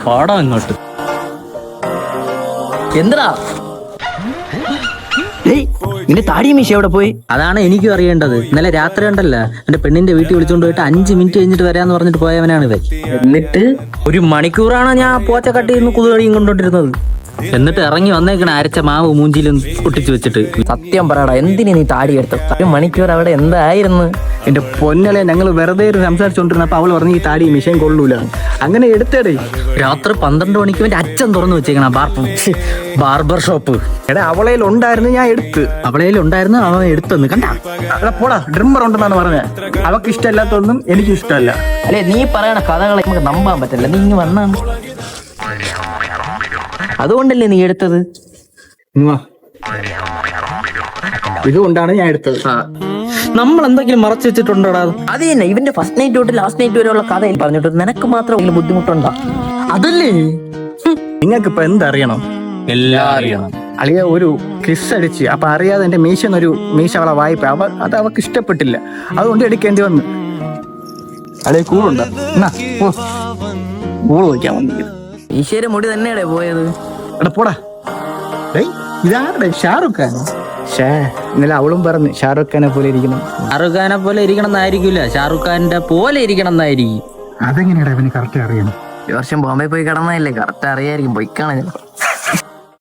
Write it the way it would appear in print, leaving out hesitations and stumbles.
പാടാ ഇങ്ങോട്ട്. എന്താ നിന്റെ താടി മീശ എവിടെ പോയി? അതാണ് എനിക്കും അറിയേണ്ടത്. ഇന്നലെ രാത്രി ഉണ്ടല്ല എന്റെ പെണ്ണിന്റെ വീട്ടിൽ വിളിച്ചോണ്ട് പോയിട്ട് 5 മിനിറ്റ് കഴിഞ്ഞിട്ട് വരാന്ന് പറഞ്ഞിട്ട് പോയവനാണ് ഇവൻ. എന്നിട്ട് 1 മണിക്കൂറാണ് ഞാൻ പോച്ച കട്ടിന്ന് കുതുകടിയും കൊണ്ടോണ്ടിരുന്നത്. എന്നിട്ട് ഇറങ്ങി വന്നേക്കണ അരച്ച മാവ് മൂഞ്ചിലും ഒട്ടിച്ചു വെച്ചിട്ട്. സത്യം പറയടാ, എന്തിനു നീ താടി എടുത്ത? 1 മണിക്കൂർ അവിടെ എന്തായിരുന്നു? എന്റെ പൊന്നലെ ഞങ്ങൾ വെറുതെ സംസാരിച്ചോണ്ടിരുന്നപ്പോ അവൾ പറഞ്ഞു ഈ താടി മിഷൻ കൊള്ളൂല, അങ്ങനെ എടുത്തേടേ. രാത്രി 12 മണിക്ക് എന്റെ അച്ഛൻ തുറന്നു വെച്ചേക്കണ ബാർബർ ഷോപ്പ്. എടാ അവളയിൽ ഉണ്ടായിരുന്നു, ഞാൻ എടുത്ത്. അവളേലും ഉണ്ടായിരുന്നു, അവൻ എടുത്തെന്ന് കണ്ട. അതാ പോടാ, ഡ്രിമ്മർ ഉണ്ടെന്നാണ് പറഞ്ഞത്. അവക്ക് ഇഷ്ടമല്ലാത്തൊന്നും എനിക്ക് ഇഷ്ടമല്ല. അല്ലെ നീ പറയണ കഥകളെ നമുക്ക് നമ്പാൻ പറ്റില്ല. നീ ഇങ്ങ് വന്നാണ്, അതുകൊണ്ടല്ലേ നീ എടുത്തത്. ഇതുകൊണ്ടാണ് ഞാൻ എടുത്തത്. നമ്മൾ എന്തെങ്കിലും മറച്ചു വെച്ചിട്ടുണ്ടോടാ? അത് തന്നെ, ഇവന്റെ ഫസ്റ്റ് നൈറ്റ് തൊട്ട് ലാസ്റ്റ് നൈറ്റ് വരെയുള്ള കഥ പറഞ്ഞിട്ട് നിനക്ക് മാത്രം ബുദ്ധിമുട്ടുണ്ടോ? അതല്ലേ നിങ്ങൾക്ക് ഇപ്പൊ എന്തറിയണം? എല്ലാം അറിയണം. അളിയ ഒരു കിസ് അടിച്ച് അപ്പൊ അറിയാതെ എന്റെ മീശന്നൊരു മീശ അവളെ വായ്പ അത് അവക്ക് ഇഷ്ടപ്പെട്ടില്ല, അതുകൊണ്ട് എടുക്കേണ്ടി വന്നു. അളിയ കൂളുണ്ടോ? എന്നാ കൂള് വയ്ക്കാൻ വന്നിരിക്കുന്നു. ഈശ്വര മുടി തന്നെയാടേ പോയത്. എടാ പോടാ. ഇതാരുടെ? ഷാറുഖ് ഖാൻ. ഇന്നലെ അവളും പറഞ്ഞു ഷാറുഖ് ഖാനെ പോലെ ഇരിക്കണം. ഷാറുഖ് ഖാനെ പോലെ ഇരിക്കണം എന്നായിരിക്കില്ല, ഷാറുഖ് ഖാന്റെ പോലെ ഇരിക്കണം എന്നായിരിക്കും. അതെങ്ങനെയാടാ ഇവന് കറക്റ്റ് അറിയണം? ഈ വർഷം ബോംബെ പോയി കിടന്നതല്ലേ, കറക്റ്റ് അറിയായിരിക്കും. പോയി കാണാൻ